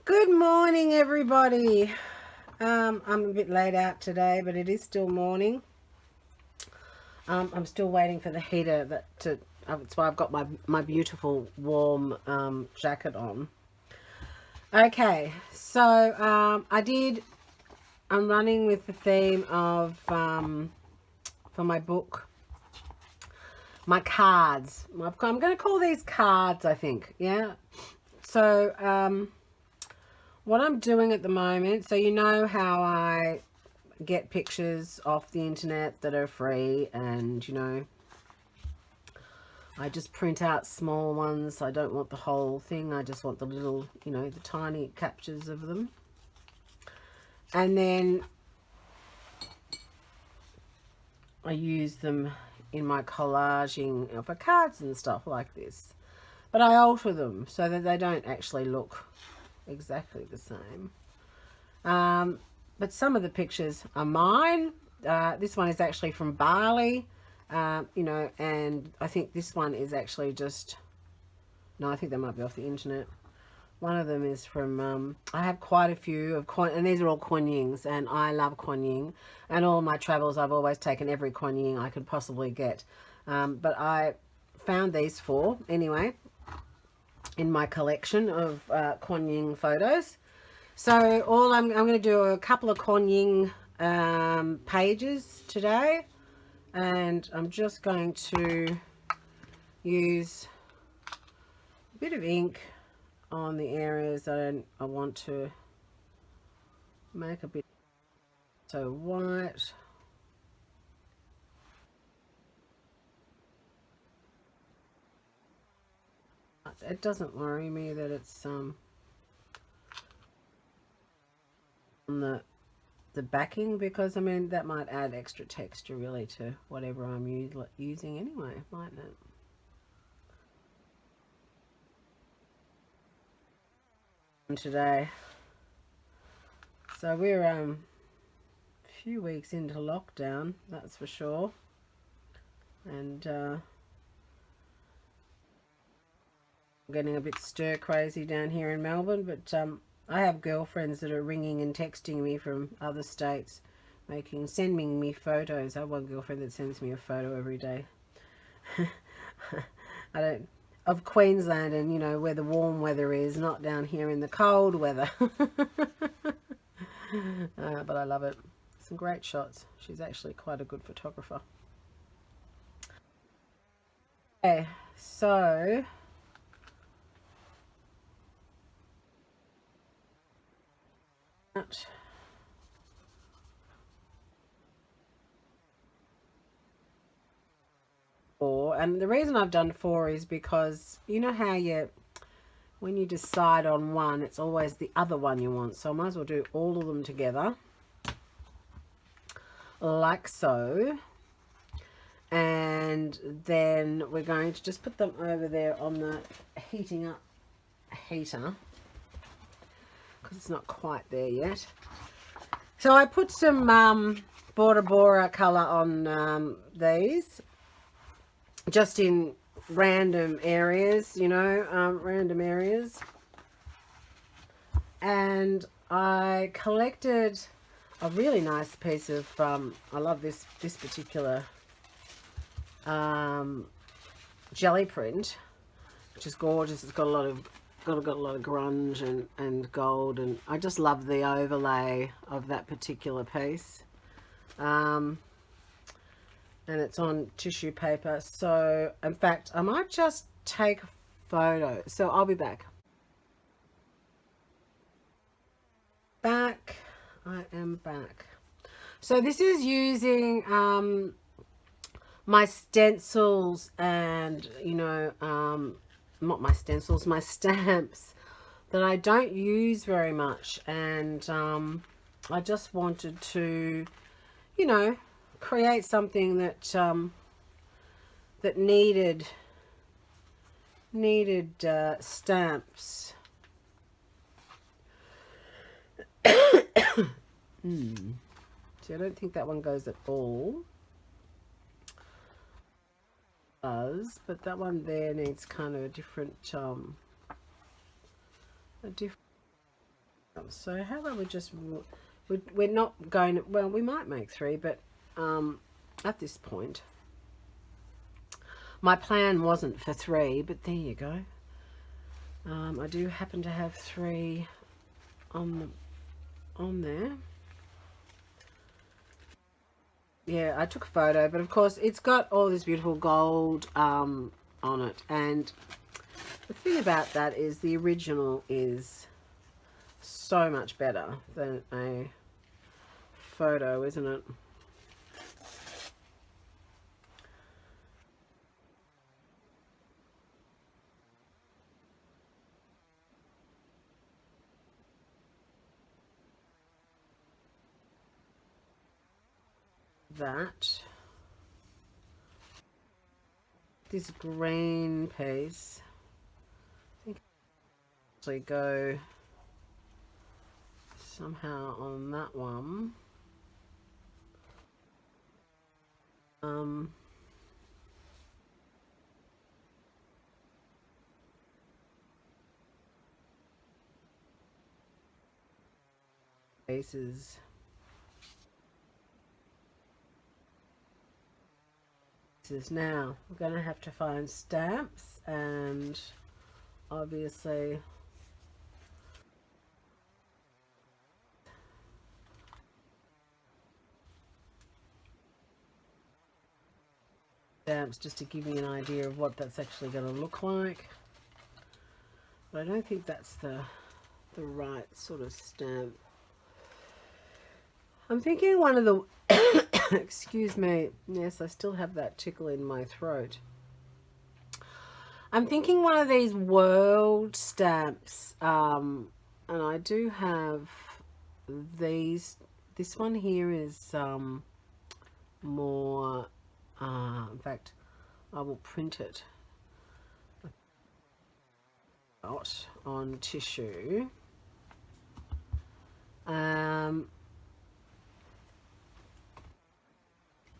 Good morning, everybody. I'm a bit late out today, but it is still morning. I'm still waiting for the heater that's why I've got my beautiful warm jacket on. Okay, so I'm running with the theme of for my book, my cards. I'm going to call these cards, I think. Yeah. So what I'm doing at the moment, so you know how I get pictures off the internet that are free, and I just print out small ones. I don't want the whole thing. I just want the little, the tiny captures of them. And then I use them in my collaging for cards and stuff like this. But I alter them so that they don't actually look exactly the same. But some of the pictures are mine. This one is actually from Bali, and I think this one is actually no, I think they might be off the internet. One of them is from, I have quite a few of Quan, and these are all Quan Yings, and I love Quan Ying. And all my travels, I've always taken every Quan Ying I could possibly get. But I found these four, anyway, in my collection of Quan Ying photos. So I'm going to do a couple of Quan Ying pages today, and I'm just going to use a bit of ink on the areas that I want to make a bit so white. It doesn't worry me that it's on the backing, because I mean that might add extra texture really to whatever I'm using anyway, mightn't it? Today, so we're a few weeks into lockdown, that's for sure, and getting a bit stir crazy down here in Melbourne, but I have girlfriends that are ringing and texting me from other states, sending me photos. I have one girlfriend that sends me a photo every day. Of Queensland, and where the warm weather is, not down here in the cold weather. But I love it. Some great shots. She's actually quite a good photographer. Okay, so four, and the reason I've done four is because you know how when you decide on one, it's always the other one you want, so I might as well do all of them together like so, and then we're going to just put them over there on the heating up heater because it's not quite there yet. So I put some Bora Bora colour on these, just in random areas, random areas. And I collected a really nice piece of, I love this particular jelly print, which is gorgeous. It's got a lot of grunge and gold, and I just love the overlay of that particular piece. And it's on tissue paper, so in fact I might just take a photo. So I'll be back. I am back. So this is using my stencils and not my stencils, my stamps that I don't use very much, and I just wanted to create something that that needed stamps. See, I don't think that one goes at all. Does, but that one there needs kind of a different So how about we just, we're not going to, well, we might make 3, but at this point, my plan wasn't for 3, but there you go. I do happen to have 3 on there. Yeah, I took a photo, but of course it's got all this beautiful gold on it, and the thing about that is the original is so much better than a photo, isn't it? That this green piece, I think actually go somehow on that one. Pieces. Now we're going to have to find stamps, and obviously stamps just to give me an idea of what that's actually going to look like, but I don't think that's the right sort of stamp. I'm thinking one of the excuse me, yes, I still have that tickle in my throat. I'm thinking one of these world stamps, and I do have these. This one here is more, in fact, I will print it out on tissue.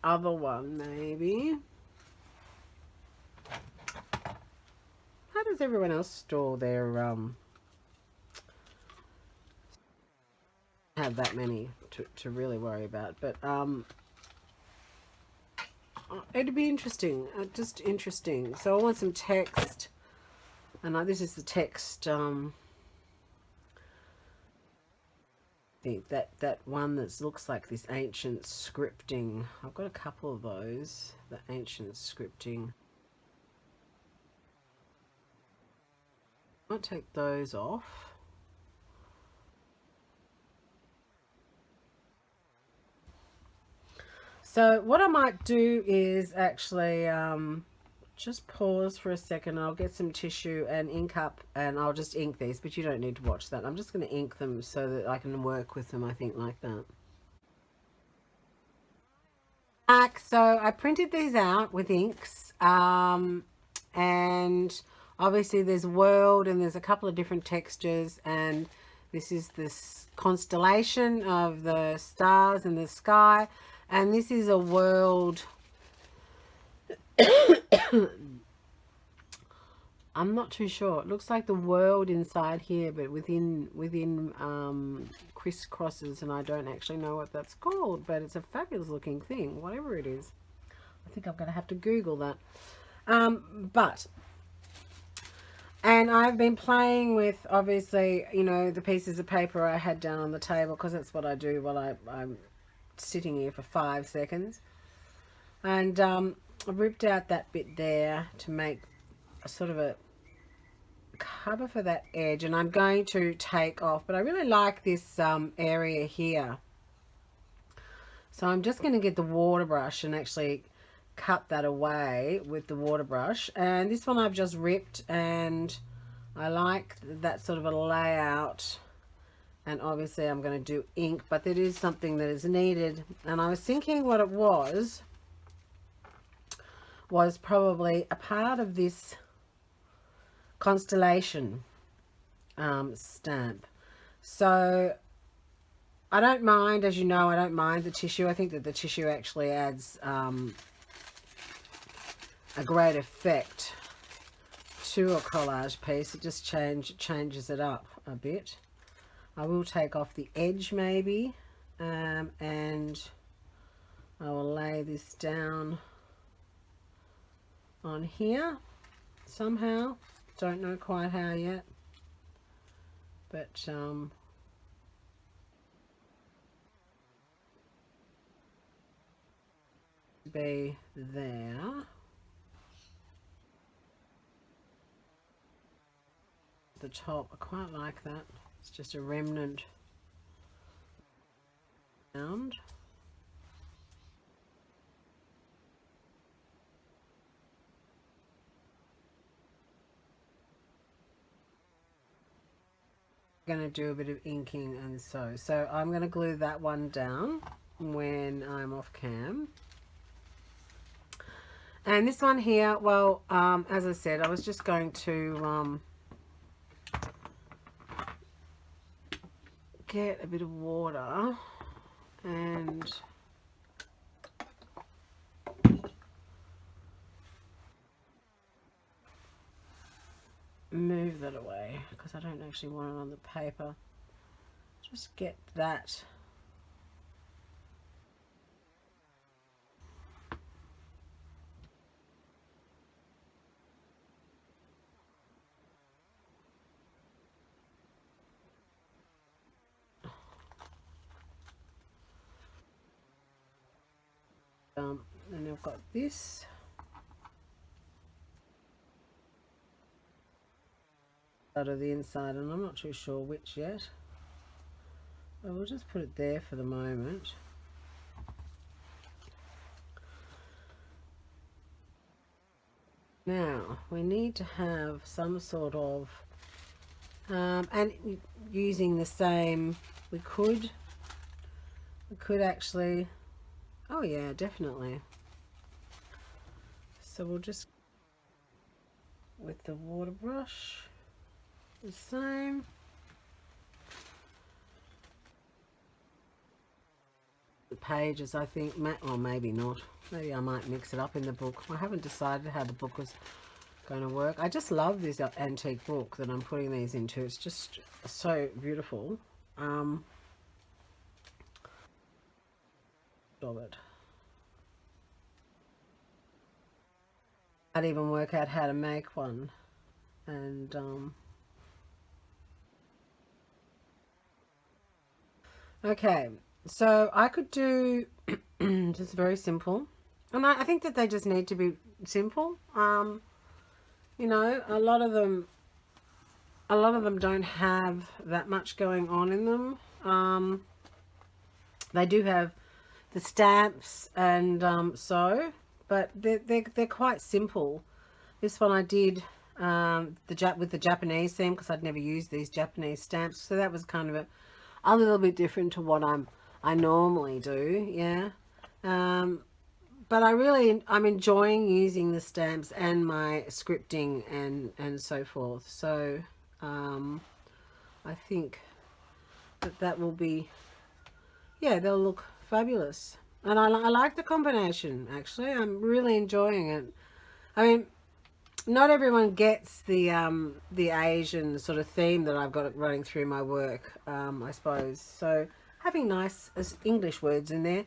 Other one maybe. How does everyone else store their have that many to really worry about, but it'd be interesting, just interesting. So I want some text, and this is the text. I think that one that looks like this ancient scripting. I've got a couple of those, the ancient scripting. I might take those off. So what I might do is actually just pause for a second. I'll get some tissue and ink up, and I'll just ink these, but you don't need to watch that. I'm just going to ink them so that I can work with them, I think, like that. So I printed these out with inks, and obviously there's world, and there's a couple of different textures, and this is this constellation of the stars in the sky, and this is a world. I'm not too sure. It looks like the world inside here, but within crisscrosses, and I don't actually know what that's called, but it's a fabulous looking thing, whatever it is. I think I'm going to have to Google that. And I've been playing with, obviously, you know, the pieces of paper I had down on the table, because that's what I do while I'm sitting here for 5 seconds. And I ripped out that bit there to make a sort of a cover for that edge, and I'm going to take off, but I really like this area here, so I'm just going to get the water brush and actually cut that away with the water brush. And this one I've just ripped, and I like that sort of a layout, and obviously I'm going to do ink, but that is something that is needed. And I was thinking what it was probably a part of this constellation stamp. So I don't mind, as you know, I don't mind the tissue. I think that the tissue actually adds a great effect to a collage piece. It just changes it up a bit. I will take off the edge maybe, and I will lay this down on here somehow. Don't know quite how yet, but be there. The top, I quite like that. It's just a remnant sound. Going to do a bit of inking and so I'm going to glue that one down when I'm off cam. And this one here, well, as I said, I was just going to get a bit of water and move that away because I don't actually want it on the paper. Just get that and I've got this out of the inside, and I'm not too sure which yet. I will just put it there for the moment. Now we need to have some sort of and using the same, we could actually, oh yeah, definitely. So we'll just, with the water brush, the same. The pages, I think, or maybe not. Maybe I might mix it up in the book. I haven't decided how the book is going to work. I just love this antique book that I'm putting these into. It's just so beautiful. Of it. I'd even work out how to make one, and okay, so I could do just very simple, and I think that they just need to be simple. You know, a lot of them don't have that much going on in them. They do have the stamps and but they're quite simple. This one I did with the Japanese theme because I'd never used these Japanese stamps, so that was kind of a little bit different to what I normally do. Yeah. But I'm enjoying using the stamps and my scripting and so forth. So I think that will be, yeah, they'll look fabulous. And I like the combination, actually. I'm really enjoying it. I mean, not everyone gets the Asian sort of theme that I've got running through my work, I suppose. So having nice English words in there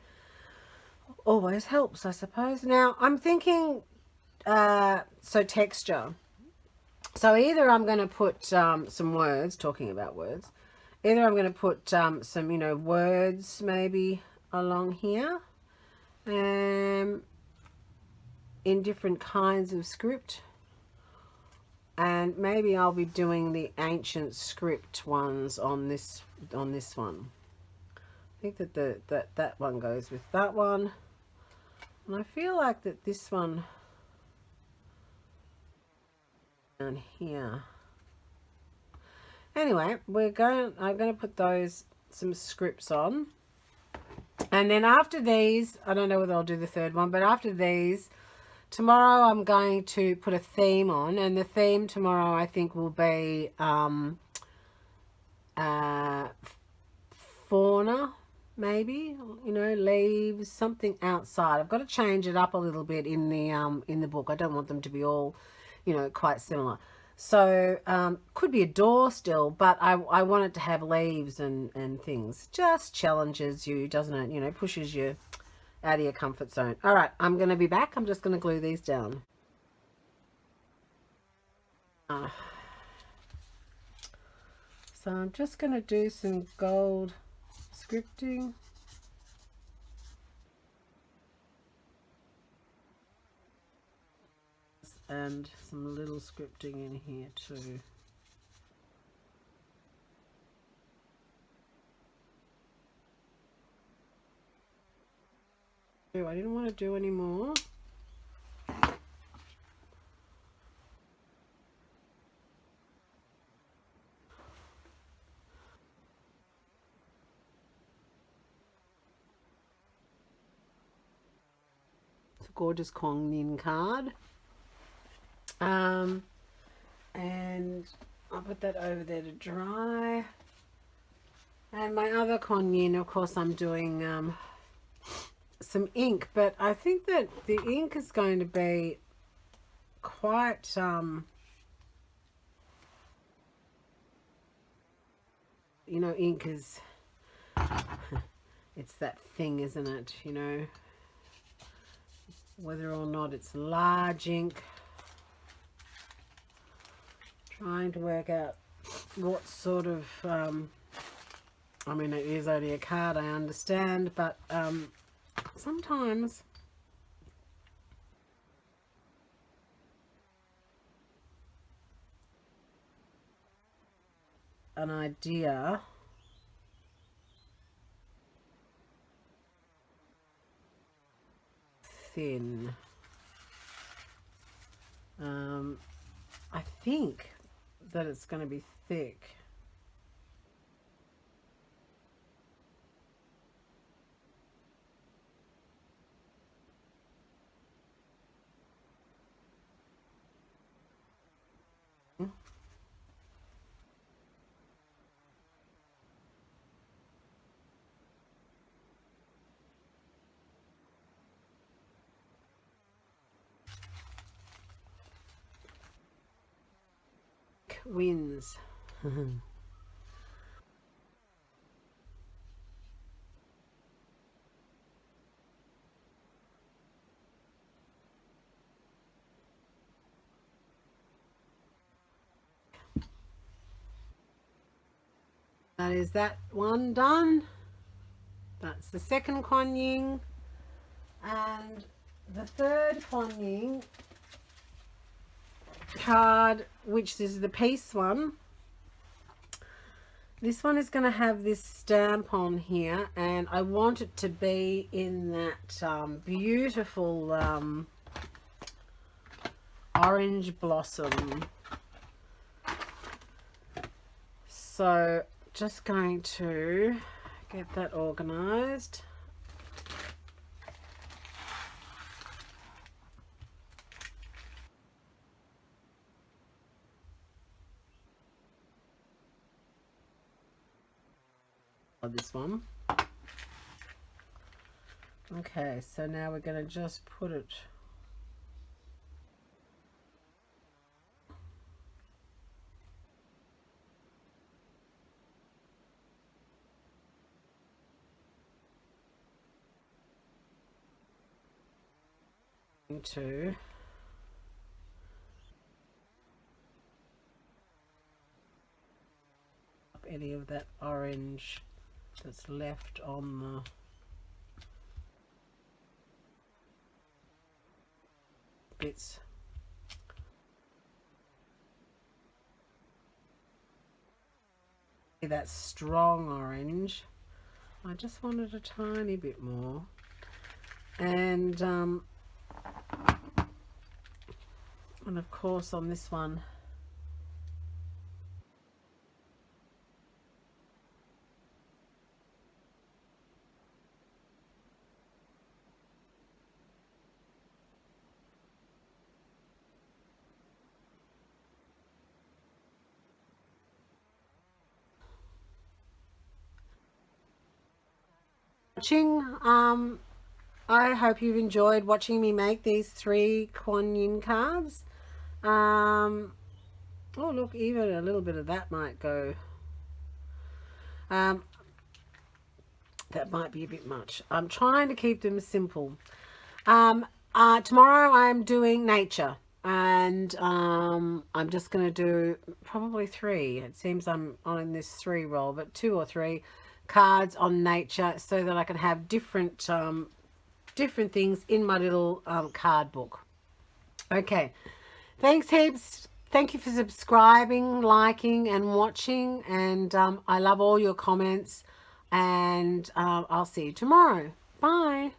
always helps, I suppose. Now I'm thinking, so texture. So either I'm going to put some words, talking about words, either I'm going to put some, you know, words maybe along here, in different kinds of script, and maybe I'll be doing the ancient script ones on this one. I think that that one goes with that one, and I feel like that this one down here. Anyway, I'm going to put some scripts on, and then after these, I don't know whether I'll do the third one, but after these, tomorrow I'm going to put a theme on, and the theme tomorrow I think will be fauna, maybe, you know, leaves, something outside. I've got to change it up a little bit in the book. I don't want them to be all, you know, quite similar. So could be a door still, but I want it to have leaves and things. Just challenges you, doesn't it? You know, pushes you out of your comfort zone. All right, I'm going to be back. I'm just going to glue these down. So I'm just going to do some gold scripting. And some little scripting in here too. Oh, I didn't want to do any more. It's a gorgeous Quan card. And I'll put that over there to dry. And my other Quan, of course, I'm doing some ink, but I think that the ink is going to be quite you know, ink is it's that thing, isn't it? You know, whether or not it's large ink, trying to work out what sort of I mean, it is only a card, I understand, but sometimes an idea thin. I think that it's going to be thick. Wins. That is that one done. That's the second Kuan Yin. And the third Kuan Yin card, which is the peace one. This one is going to have this stamp on here, and I want it to be in that beautiful orange blossom. So just going to get that organized. This one. Okay, so now we're going to just put it into any of that orange that's left on the bits. That strong orange. I just wanted a tiny bit more. And of course on this one, watching. I hope you've enjoyed watching me make these 3 Kuan Yin cards. Oh, look, even a little bit of that might go. That might be a bit much. I'm trying to keep them simple. Tomorrow I'm doing nature, and I'm just going to do probably 3. It seems I'm on this 3 roll, but 2 or 3 cards on nature so that I can have different different things in my little card book. Okay, thanks heaps. Thank you for subscribing, liking, and watching. And I love all your comments. And I'll see you tomorrow. Bye.